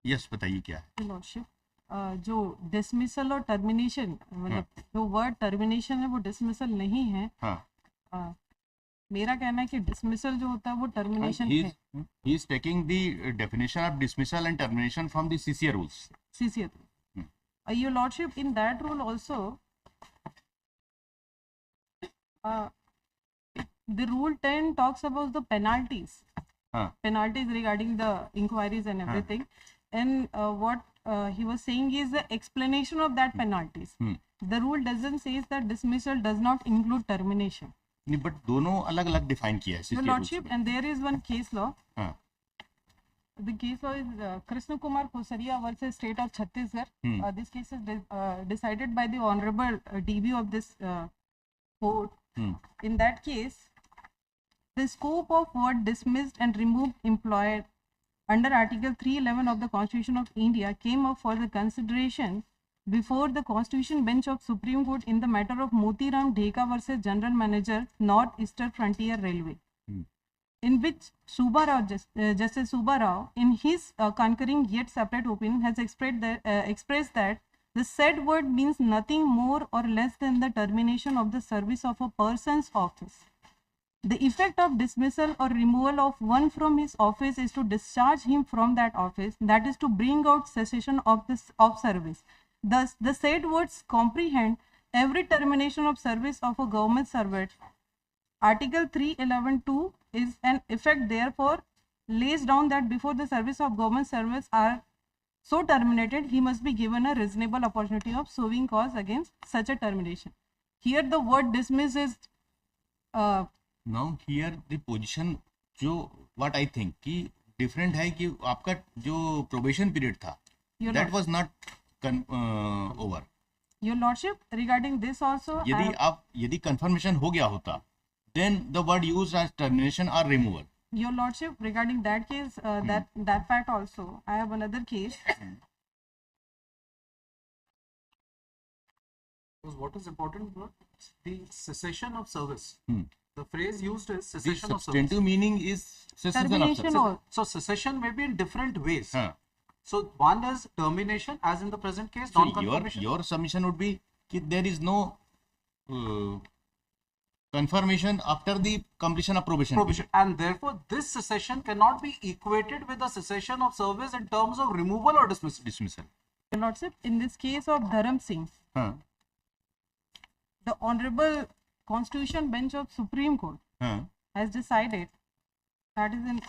Yes बताइए क्या है। लॉर्डशिप, जो डिसमिसल और टर्मिनेशन, मतलब जो वर्ड टर्मिनेशन है वो डिसमिसल नहीं है। हाँ मेरा कहना है कि डिसमिसल जो होता है वो टर्मिनेशन है। he is taking the definition of dismissal and termination from the CCA rules. CCA rule. Your lordship, in that rule also, the rule 10 talks about the penalties. Penalties regarding the inquiries and everything. And what he was saying is the explanation of that penalties. The rule doesn't say that dismissal does not include termination. नहीं, but दोनों अलग अलग define किया है। Your lordship, and there is one case law. The case law is Krishna Kumar Kosaria versus State of Chhattisgarh. This case is decided by the Honorable DB of this court. In that case, the scope of word dismissed and removed employed under Article 311 of the Constitution of India came up for the consideration before the Constitution Bench of Supreme Court in the matter of Motiram Dheka versus General Manager, North Eastern Frontier Railway, in which Justice Subba Rao, in his concurring yet separate opinion, has expressed that the said word means nothing more or less than the termination of the service of a person's office. The effect of dismissal or removal of one from his office is to discharge him from that office, that is to bring out cessation of service. Thus, the said words comprehend every termination of service of a government servant. Article 311(2) is an effect, therefore, lays down that before the service of government service are so terminated, he must be given a reasonable opportunity of suing cause against such a termination. Here, the word dismiss is. Now, here the position जो what I think कि different है कि आपका जो probation period था, that was not over. Your lordship, regarding this also, यदि confirmation हो गया होता, then the word used as termination or removal. Your lordship, regarding that case, that fact also, I have another case. Because what is important, the cessation of service. The phrase used is cessation of service. The substantive meaning is cessation of service. So cessation may be in different ways. So one is termination, as in the present case, so non-confirmation. Your submission would be that there is no confirmation after the completion of probation. And therefore, this cessation cannot be equated with the cessation of service in terms of removal or dismissal. Your lordship, in this case of Dharam Singh, the Honorable Constitution Bench of Supreme Court has decided, that is in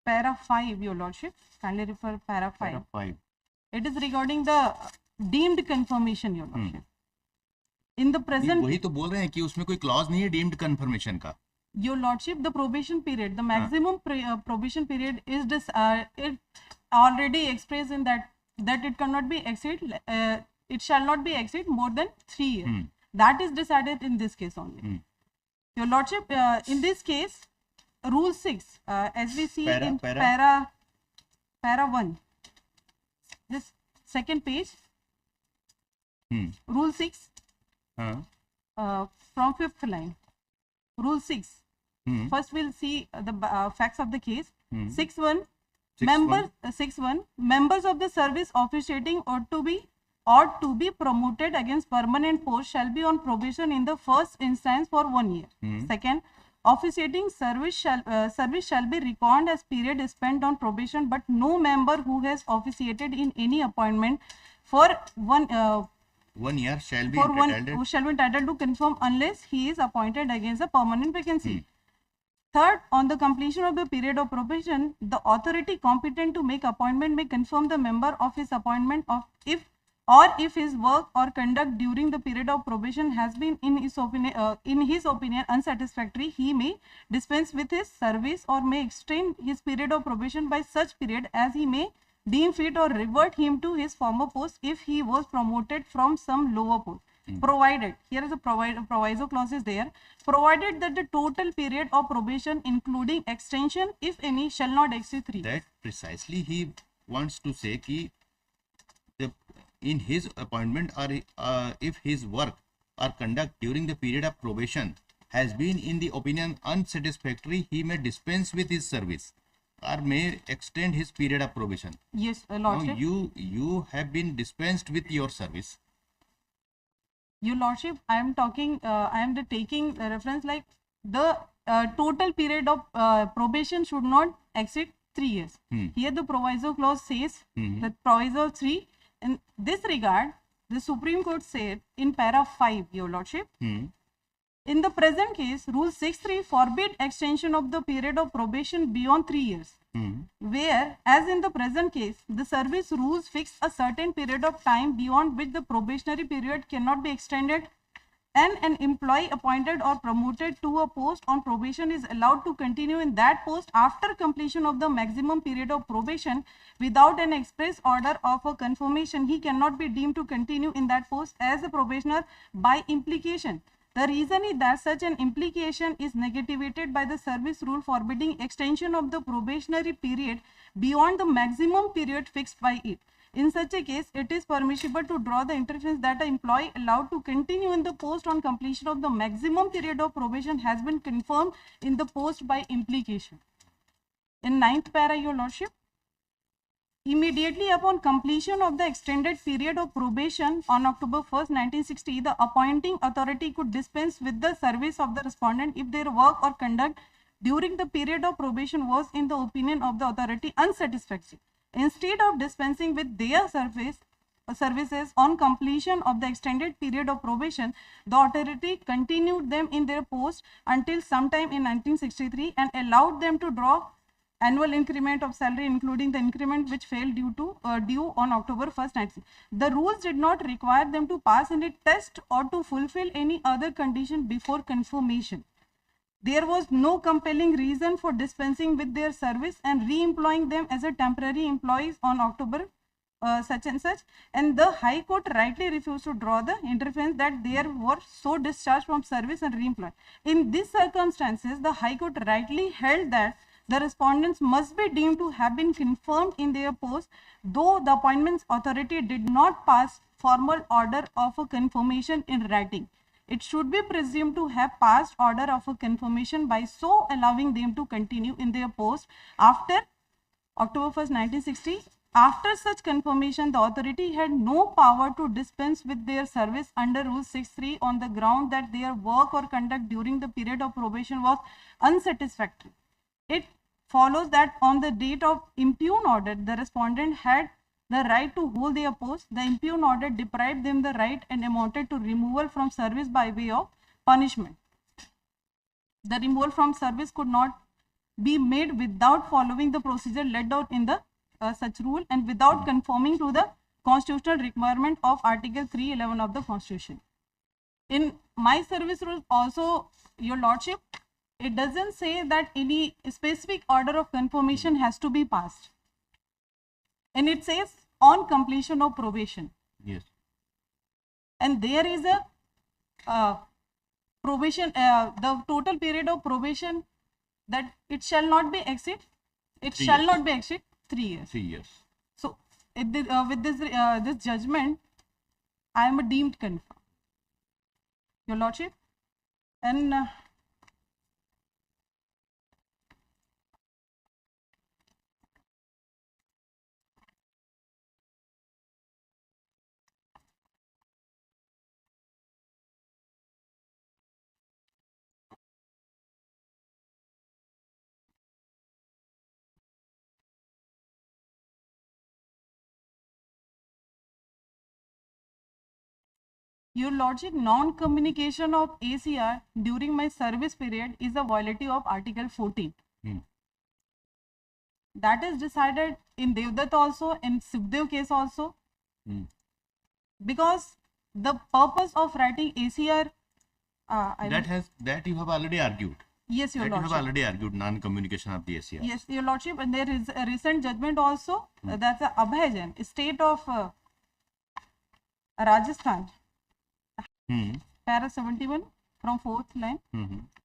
para 5, your lordship, kindly refer para 5. Para 5. It is regarding the deemed confirmation, your lordship. In the present, वही तो बोल रहे हैं कि उसमें कोई clause नहीं है deemed confirmation का. Your lordship, the probation period, the maximum probation period is it already expressed in that it cannot be it shall not be exceed more than 3 years. That is decided in this case only. Your lordship, in this case, rule 6, as we see in para 1, this second page, rule 6, from 5th line, rule 6. First we'll see the facts of the case. 6.1, members of the service officiating ought to be promoted against permanent post shall be on probation in the first instance for 1 year. Second, officiating service shall be reckoned as period spent on probation, but no member who has officiated in any appointment for 1 year shall be entitled to confirm unless he is appointed against a permanent vacancy. Third, on the completion of the period of probation, the authority competent to make appointment may confirm the member of his appointment if his work or conduct during the period of probation has been in his opinion unsatisfactory, he may dispense with his service or may extend his period of probation by such period as he may deem fit or revert him to his former post if he was promoted from some lower post. Provided, here is a proviso clause is there, provided that the total period of probation including extension, if any, shall not exceed 3. That precisely he wants to say कि in his appointment or if his work or conduct during the period of probation has been in the opinion unsatisfactory, he may dispense with his service or may extend his period of probation. Yes, Now Lordship. you have been dispensed with your service. Your Lordship, I am talking, I am taking the reference like the total period of probation should not exceed 3 years. Here the proviso clause says that proviso 3. In this regard, the Supreme Court said in para 5, Your Lordship, in the present case, Rule 6.3 forbid extension of the period of probation beyond 3 years. Where, as in the present case, the service rules fix a certain period of time beyond which the probationary period cannot be extended, and an employee appointed or promoted to a post on probation is allowed to continue in that post after completion of the maximum period of probation without an express order of a confirmation. He cannot be deemed to continue in that post as a probationer by implication. The reason is that such an implication is negativated by the service rule forbidding extension of the probationary period beyond the maximum period fixed by it. In such a case, it is permissible to draw the inference that an employee allowed to continue in the post on completion of the maximum period of probation has been confirmed in the post by implication. In 9th para, Your Lordship, immediately upon completion of the extended period of probation on October 1st, 1960, the appointing authority could dispense with the service of the respondent if their work or conduct during the period of probation was, in the opinion of the authority, unsatisfactory. Instead of dispensing with their services on completion of the extended period of probation, the authority continued them in their post until sometime in 1963 and allowed them to draw annual increment of salary, including the increment which fell due on October 1st, 1960. The rules did not require them to pass any test or to fulfill any other condition before confirmation. There was no compelling reason for dispensing with their service and re-employing them as a temporary employees on October such and such, and the High Court rightly refused to draw the inference that they were so discharged from service and re-employed. In these circumstances, the High Court rightly held that the respondents must be deemed to have been confirmed in their post, though the appointments authority did not pass formal order of a confirmation in writing. It should be presumed to have passed order of a confirmation by so allowing them to continue in their post after October 1st, 1960. After such confirmation, the authority had no power to dispense with their service under Rule 6.3 on the ground that their work or conduct during the period of probation was unsatisfactory. It follows that on the date of impugn order, the respondent had the right to hold their post. The impugn order deprived them the right and amounted to removal from service by way of punishment. The removal from service could not be made without following the procedure laid out in the such rule and without conforming to the constitutional requirement of Article 311 of the Constitution. In my service rule also, Your Lordship, it doesn't say that any specific order of confirmation has to be passed. And it says on completion of probation. Yes. And there is a probation, the total period of probation that it shall not be exceed. It 3 shall years. not be exceed 3 years. 3 years. So with this judgment, I am deemed confirmed, Your Lordship. And Your Lordship, non-communication of ACR during my service period is a violation of Article 14. That is decided in Devdutt also, in Sukhdev case also. Because the purpose of writing ACR, that you have already argued. Yes, Your That you Lordship. have already argued non-communication of the ACR. Yes, Your Lordship, and there is a recent judgment also. That's a Abhijan, state of Rajasthan. Para 71 from 4th line.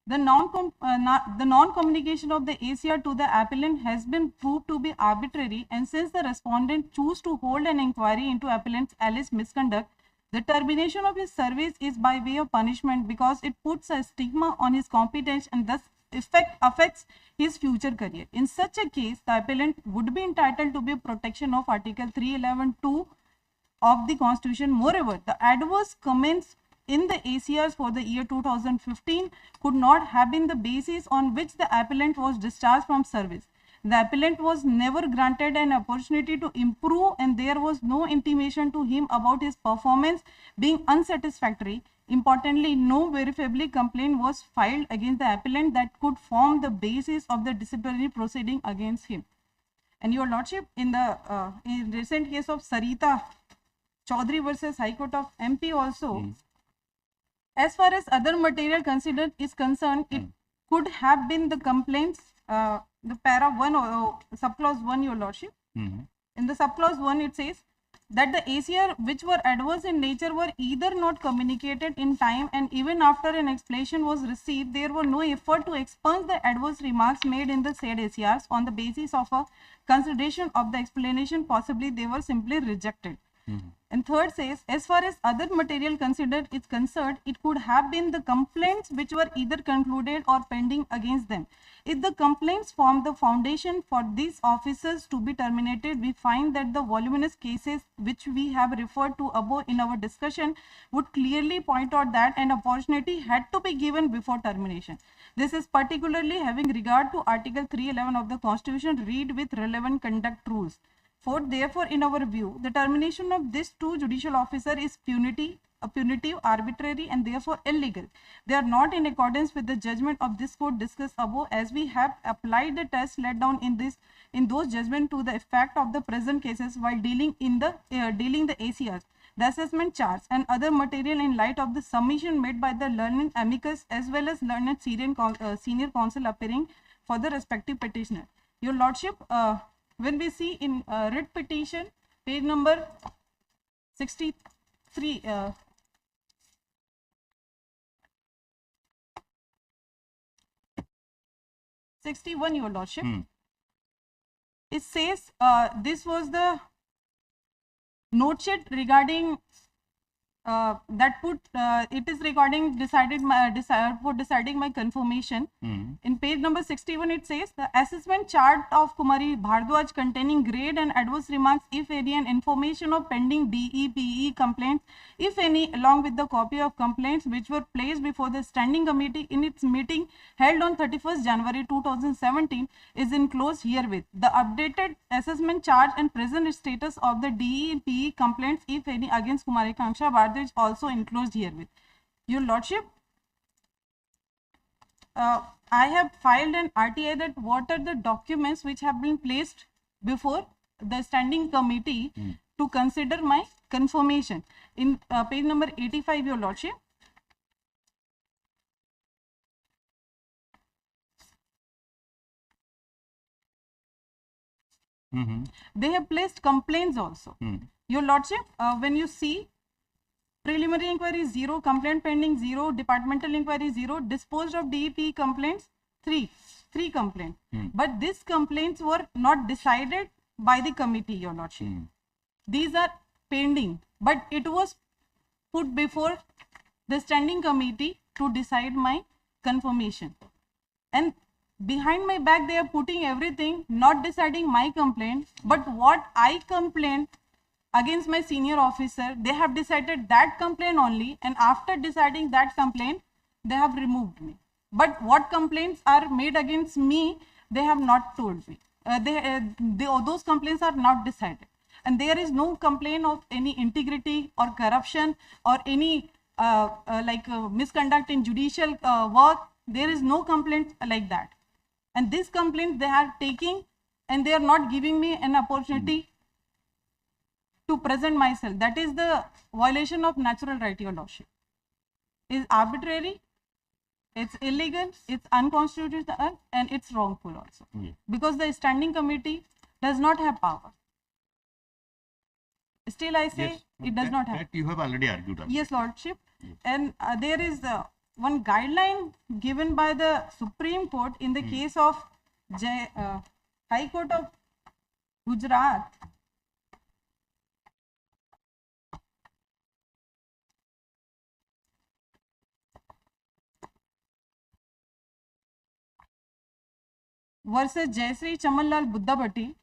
The non-communication of the ACR to the appellant has been proved to be arbitrary, and since the respondent choose to hold an inquiry into appellant's alleged misconduct, the termination of his service is by way of punishment because it puts a stigma on his competence and thus affects his future career. In such a case, the appellant would be entitled to be protection of Article 311(2) of the Constitution. Moreover, the adverse comments in the ACRs for the year 2015 could not have been the basis on which the appellant was discharged from service. The appellant was never granted an opportunity to improve, and there was no intimation to him about his performance being unsatisfactory. Importantly, no verifiably complaint was filed against the appellant that could form the basis of the disciplinary proceeding against him. And your lordship, in the in recent case of Sarita Chaudhary versus High Court of MP also, as far as other material considered is concerned, it could have been the complaints, the para 1 or subclause 1, your lordship. In the subclause 1, it says that the ACR which were adverse in nature were either not communicated in time, and even after an explanation was received, there were no effort to expunge the adverse remarks made in the said ACRs on the basis of a consideration of the explanation. Possibly they were simply rejected. And third says, as far as other material considered is concerned, it could have been the complaints which were either concluded or pending against them. If the complaints form the foundation for these officers to be terminated, we find that the voluminous cases which we have referred to above in our discussion would clearly point out that an opportunity had to be given before termination. This is particularly having regard to Article 311 of the Constitution, read with relevant conduct rules. Therefore, in our view, the termination of these two judicial officers is punitive, arbitrary, and therefore illegal. They are not in accordance with the judgment of this court discussed above, as we have applied the test laid down in those judgments to the effect of the present cases while dealing the ACRs, the assessment charge, and other material in light of the submission made by the learned amicus as well as learned senior counsel appearing for the respective petitioner. Your lordship, when we see in writ petition, page number 63, 61, your lordship, it says this was the note sheet regarding it is regarding deciding my confirmation. In page number 61, it says the assessment chart of Kumari Bhardwaj containing grade and adverse remarks, if any, and information of pending DE, PE complaints, if any, along with the copy of complaints which were placed before the standing committee in its meeting held on 31st January 2017 is enclosed herewith. The updated assessment chart and present status of the DE and PE complaints, if any, against Kumari Kanksha Bhardwaj is also enclosed herewith. Your lordship, I have filed an RTI that what are the documents which have been placed before the standing committee to consider my confirmation. In page number 85, your lordship, they have placed complaints also. Your lordship, when you see preliminary inquiry 0, complaint pending 0, departmental inquiry 0, disposed of DEP complaints 3 complaints. But these complaints were not decided by the committee, your lordship. These are pending, but it was put before the standing committee to decide my confirmation. And behind my back they are putting everything, not deciding my complaint, but what I complained against my senior officer, they have decided that complaint only, and after deciding that complaint, they have removed me. But what complaints are made against me, they have not told me. Those complaints are not decided. And there is no complaint of any integrity or corruption or any misconduct in judicial work. There is no complaint like that. And this complaint they are taking, and they are not giving me an opportunity to present myself. That is the violation of natural right, your lordship. It's arbitrary, it's illegal, it's unconstitutional, and it's wrongful also. Because the standing committee does not have power. Still I say yes, it does not have. That you have already argued on. Yes, lordship. And there is one guideline given by the Supreme Court in the case of High Court of Gujarat. versus Jayashree Chamanlal Buddhabatti.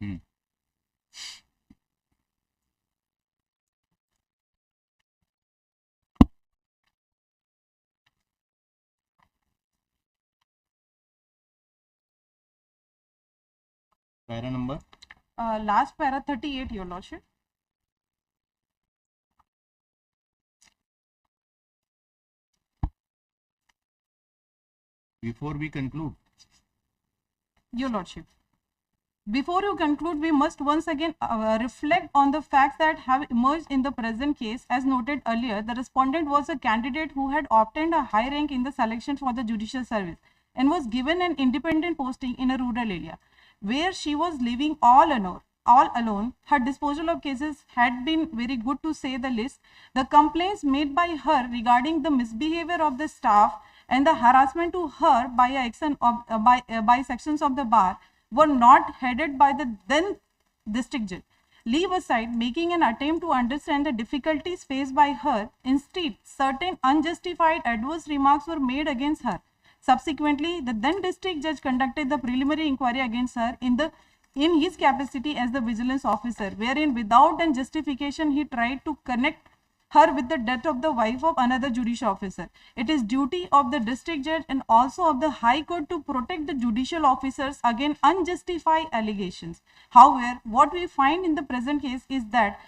Para number? Last para 38, Your Lordship. Before we conclude. Your Lordship. Before you conclude, we must once again reflect on the facts that have emerged in the present case. As noted earlier, the respondent was a candidate who had obtained a high rank in the selection for the judicial service and was given an independent posting in a rural area where she was living all alone. Her disposal of cases had been very good, to say the least. The complaints made by her regarding the misbehavior of the staff and the harassment to her by sections of the bar were not headed by the then district judge. Leave aside making an attempt to understand the difficulties faced by her. Instead, certain unjustified adverse remarks were made against her. Subsequently, the then district judge conducted the preliminary inquiry against her in his capacity as the vigilance officer, wherein without any justification he tried to connect her with the death of the wife of another judicial officer. It is duty of the district judge and also of the High Court to protect the judicial officers against unjustified allegations. However, what we find in the present case is that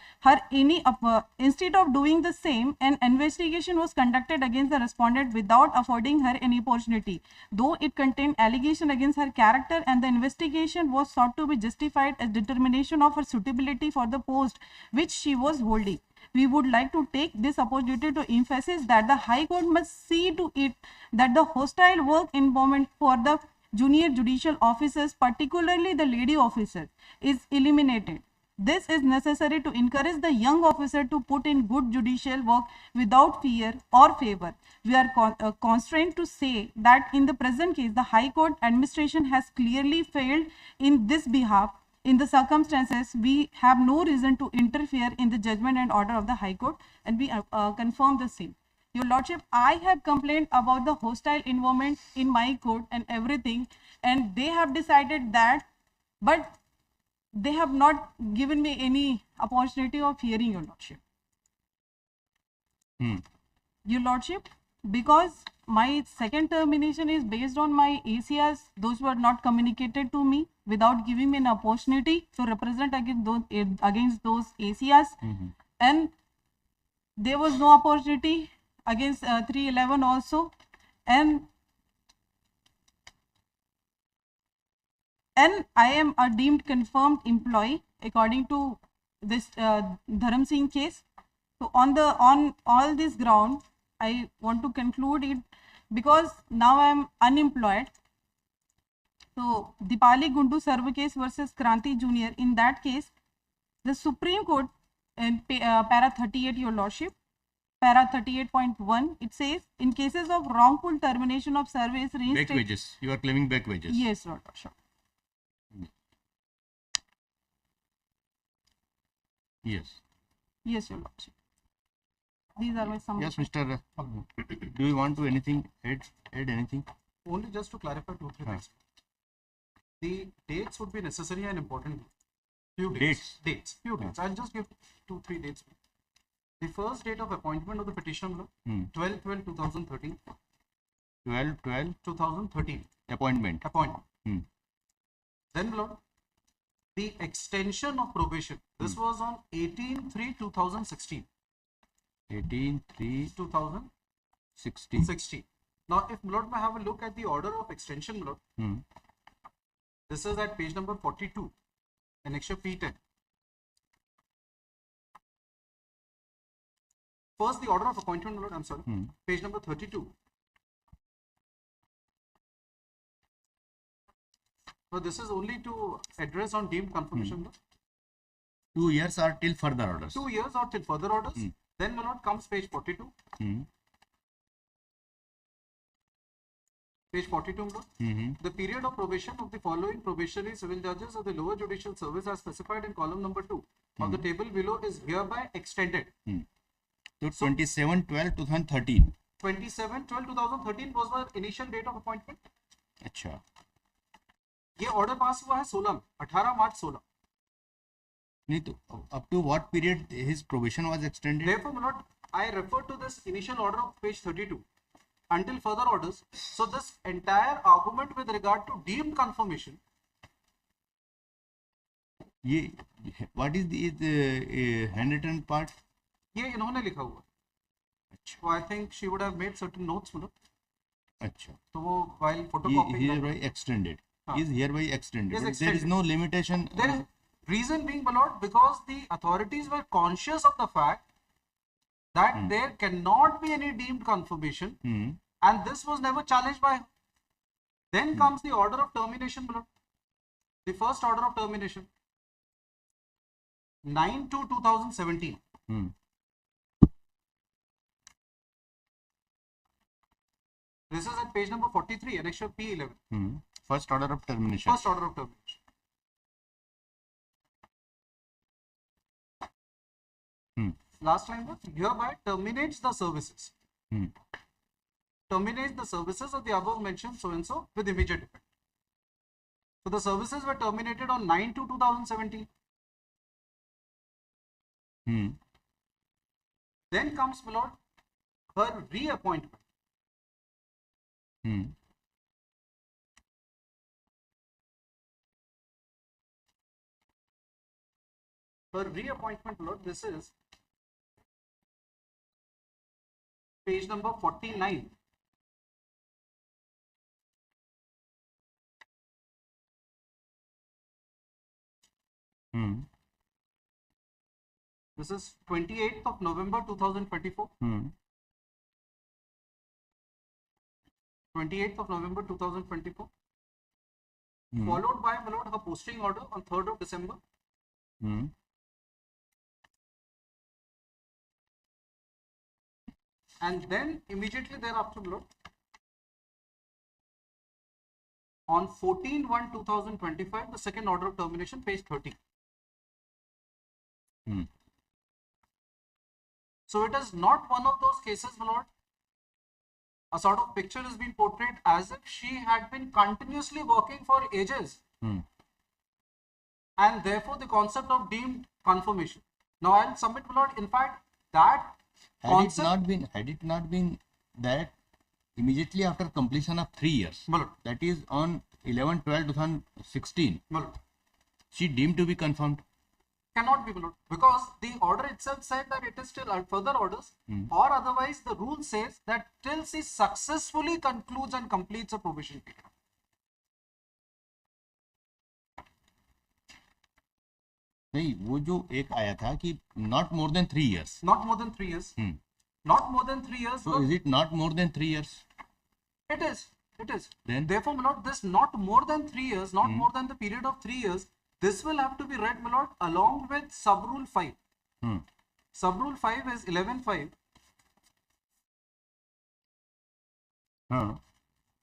instead of doing the same, an investigation was conducted against the respondent without affording her any opportunity, though it contained allegation against her character, and the investigation was sought to be justified as determination of her suitability for the post which she was holding. We would like to take this opportunity to emphasize that the High Court must see to it that the hostile work environment for the junior judicial officers, particularly the lady officer, is eliminated. This is necessary to encourage the young officer to put in good judicial work without fear or favor. We are constrained to say that in the present case, the High Court administration has clearly failed in this behalf. In the circumstances, we have no reason to interfere in the judgment and order of the High Court, and we confirm the same. Your Lordship, I have complained about the hostile environment in my court and everything, and they have decided that, but they have not given me any opportunity of hearing, Your Lordship. Your Lordship, because my second termination is based on my ACRs, those were not communicated to me without giving me an opportunity to represent against those ACRs, and there was no opportunity against 311 also, and I am a deemed confirmed employee according to this Dharam Singh case. So on all this ground, I want to conclude it because now I am unemployed. So Dipali Gundu Sarva case versus Kranti Junior, in that case, the Supreme Court in para 38, Your Lordship, para 38.1, it says, in cases of wrongful termination of service, back wages. You are claiming back wages. Yes, Your Lordship. Yes. Yes, Your Lordship. These are my summaries. Yes, Mr. Do you want to add anything? Only just to clarify 2-3 things. The dates would be necessary and important. Few dates. Few dates. I'll just give 2-3 dates. The first date of appointment of the petitioner, 12/12/2013. 12/12/2013. Appointment. Then, Lord, the extension of probation. This was on 18/3/2016. 18/3/2016. Now, if Lord may have a look at the order of extension, Lord, this is at page number 42, annexure P10. First, the order of appointment, Lord, I'm sorry, page number 32. So, this is only to address on deemed confirmation, Lord. 2 years or till further orders. 2 years or till further orders. Then, my Lord, comes page 42. Page 42, Lord. The period of probation of the following probationary civil judges of the lower judicial service as specified in column number 2 of the table below is hereby extended. So 27/12/2013. 27/12/2013 was the initial date of appointment. Achha. ये order pass हुआ है 16 में, 18 मार्च 16. नहीं तो up to what period his probation was extended? Therefore, my lord, I refer to this initial order of page 32 until further orders. So this entire argument with regard to deemed confirmation. ये what is the handwritten part? ये इन्होंने लिखा हुआ. अच्छा. So I think she would have made certain notes, my lord. अच्छा. तो वो while photocopying. Hereby extended. Is hereby extended. Is But extended. there is no limitation. There is reason being, my lord, because the authorities were conscious of the fact that there cannot be any deemed confirmation, and this was never challenged by. Then comes the order of termination, my lord. The first order of termination, 9/2/2017. This is at page number 43, annexure P11. First order of termination. First order of termination. Last line was hereby terminates the services. Terminates the services of the above mentioned so and so with immediate effect. So the services were terminated on 9/2/2017. Then comes, my lord, her reappointment. Her reappointment, my lord, this is page number 49. This is 28th of November 2024. 28th of November 2024. Followed by, my lord, her posting order on 3rd of December. And then immediately thereafter, my lord, on 14/1/2025, the second order of termination, page 30. So it is not one of those cases, my lord. A sort of picture is being portrayed as if she had been continuously working for ages. And therefore the concept of deemed confirmation. Now I'll submit, my lord, in fact, that concept. Had it not been that immediately after completion of 3 years, my lord, that is on 11/12/2016, my lord, she deemed to be confirmed. Cannot be, my lord, because the order itself said that it is still further orders, or otherwise the rule says that till she successfully concludes and completes a probation period. नहीं, वो जो एक आया था कि not more than 3 years. Not more than 3 years. Not more than 3 years. So is it not more than 3 years? It is. It is. Then? Therefore, my lord, this not more than 3 years, not more than the period of 3 years, this will have to be read, my lord, along with sub-rule 5. Sub-rule 5 is 11(5).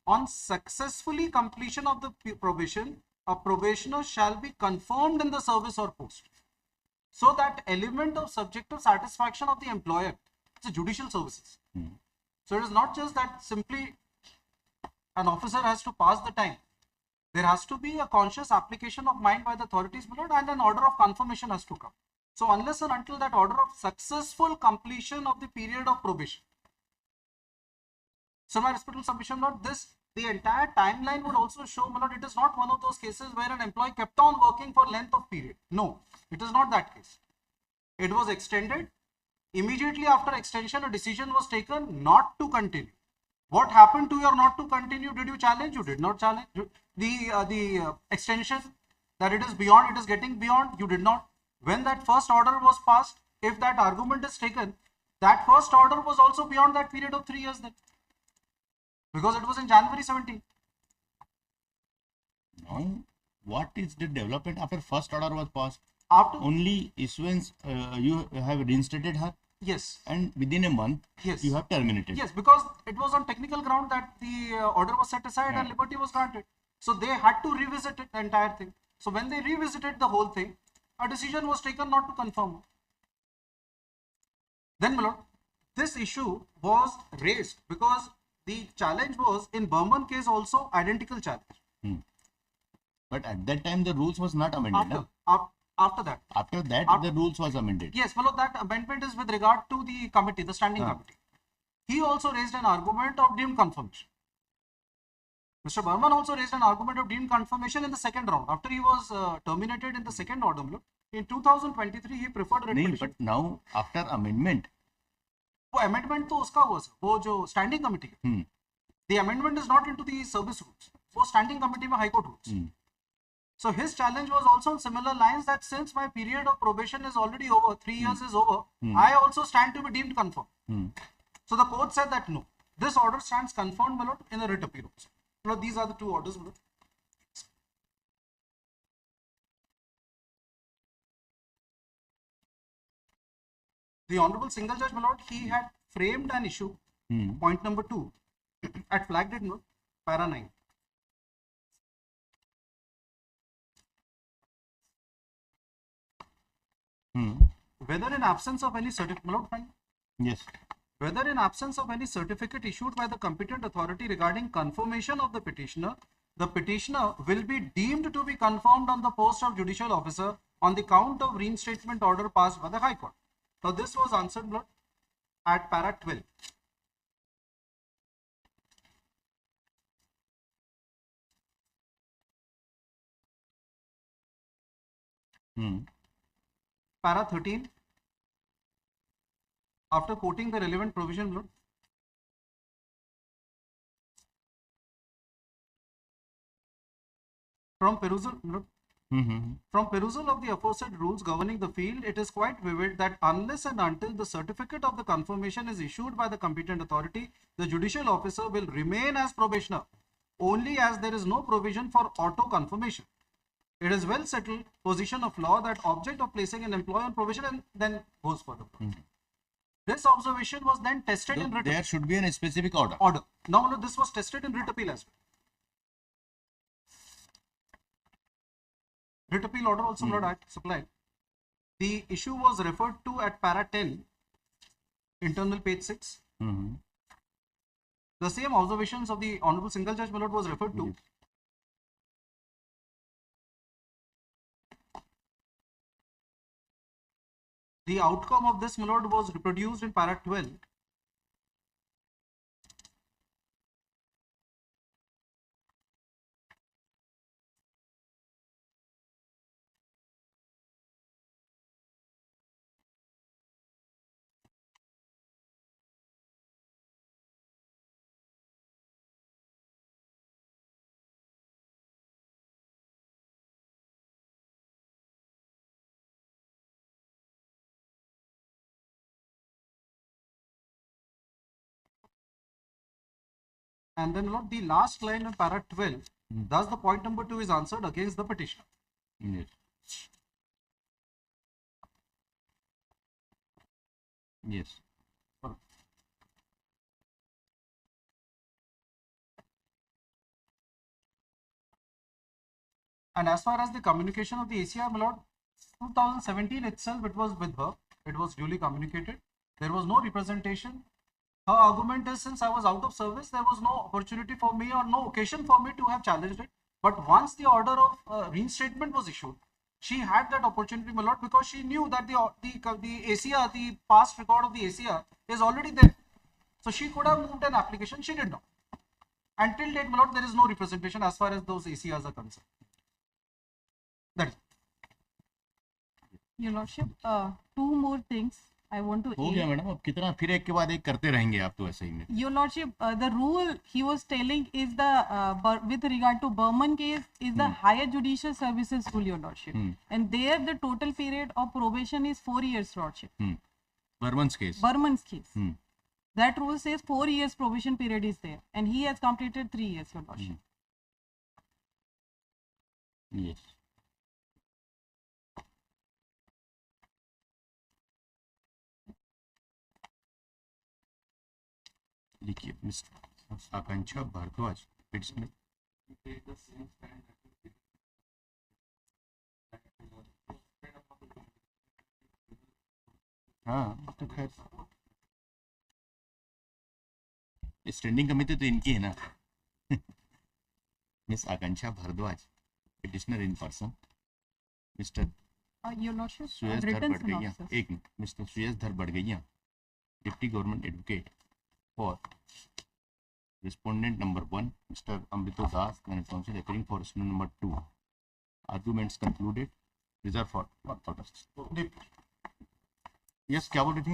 On successfully completion of the probation, a probationer shall be confirmed in the service or post. So that element of subjective satisfaction of the employer, it's a judicial services. So it is not just that simply an officer has to pass the time. There has to be a conscious application of mind by the authorities, my lord, and an order of confirmation has to come. So unless and until that order of successful completion of the period of probation. So my respectful submission, my lord, the entire timeline would also show, my lord, it is not one of those cases where an employee kept on working for length of period. No, it is not that case. It was extended. Immediately after extension, a decision was taken not to continue. What happened to your not to continue? Did you challenge? You did not challenge. The extension that it is beyond, it is getting beyond, you did not. When that first order was passed, if that argument is taken, that first order was also beyond that period of 3 years then. Because it was in January 17. Now, what is the development after first order was passed? After only issuance, you have reinstated her? Yes. And within a month, yes, you have terminated? Yes, because it was on technical ground that the order was set aside and liberty was granted. So they had to revisit it, the entire thing. So when they revisited the whole thing, a decision was taken not to confirm. Then, my lord, this issue was raised because the challenge was in Burman case also identical challenge. But at that time the rules was not amended. After that. After that the rules was amended. Yes, well, that amendment is with regard to the committee, the standing committee. He also raised an argument of deemed confirmation. Mr. Burman also raised an argument of deemed confirmation in the second round. After he was terminated in the second order, in 2023 he preferred writ petition. But now after amendment. वो amendment तो उसका हुआ sir, वो जो standing committee. The amendment is not into the service rules. वो standing committee में High Court rules. So his challenge was also on similar lines that since my period of probation is already over, 3 years is over, I also stand to be deemed confirmed. So the court said that no, this order stands confirmed, my lord, in the writ appeal also. My lord, these are the two orders, my lord. The Honorable Single Judge, my lord, he had framed an issue, point number 2, at flagged it, no, para 9. Whether in absence of any certificate, my lord, fine? Yes. Whether in absence of any certificate issued by the competent authority regarding confirmation of the petitioner will be deemed to be confirmed on the post of judicial officer on the count of reinstatement order passed by the High Court. So this was answered, Lord, at para 12. Para 13. After quoting the relevant provision, Lord, from perusal of the aforesaid rules governing the field, it is quite vivid that unless and until the certificate of the confirmation is issued by the competent authority, the judicial officer will remain as probationer, only as there is no provision for auto confirmation. It is well settled position of law that object of placing an employee on probation and then goes further. This observation was then tested in writ. There should be a specific order. Now, this was tested in writ appeal as well. Writ appeal order also not supplied. The issue was referred to at para 10, internal page 6. The same observations of the Honorable Single Judge, my lord, was referred to. The outcome of this, my lord, was reproduced in para 12. And then, Lord, the last line of para 12, thus the point number 2 is answered against the petitioner. Yes. Yes. And as far as the communication of the ACR, my lord, 2017 itself, it was with her. It was duly communicated. There was no representation. Her argument is, since I was out of service, there was no opportunity for me or no occasion for me to have challenged it. But once the order of reinstatement was issued, she had that opportunity, my lord, because she knew that the ACR, the past record of the ACR is already there. So she could have moved an application. She did not. Until date, my lord, there is no representation as far as those ACRs are concerned. That is. Your Lordship, two more things I want to. हो गया madam, अब कितना फिर एक के बाद एक करते रहेंगे आप तो ऐसे ही में. Your Lordship, the rule he was telling is the with regard to Burman case is the higher judicial services rule, Your Lordship, and there the total period of probation is 4 years, Lordship. Burman's case. That rule says 4 years probation period is there, and he has completed 3 years, Your Lordship. Yes. लिखिए mister Akanksha Bhardwaj it's में हाँ तो खैर standing committee तो इनकी है ना. Miss Akanksha Bhardwaj petitioner in person, Mr. Your Lordship, Suyas Dhar Badgaiya, एक minute, Mr. Suyas Dhar Badgaiya, Deputy Government Advocate, for respondent number 1, Mr. Amrito Das, and counsel appearing for respondent number 2. Arguments concluded. Reserved for orders. Yes, क्या बोल रही थी?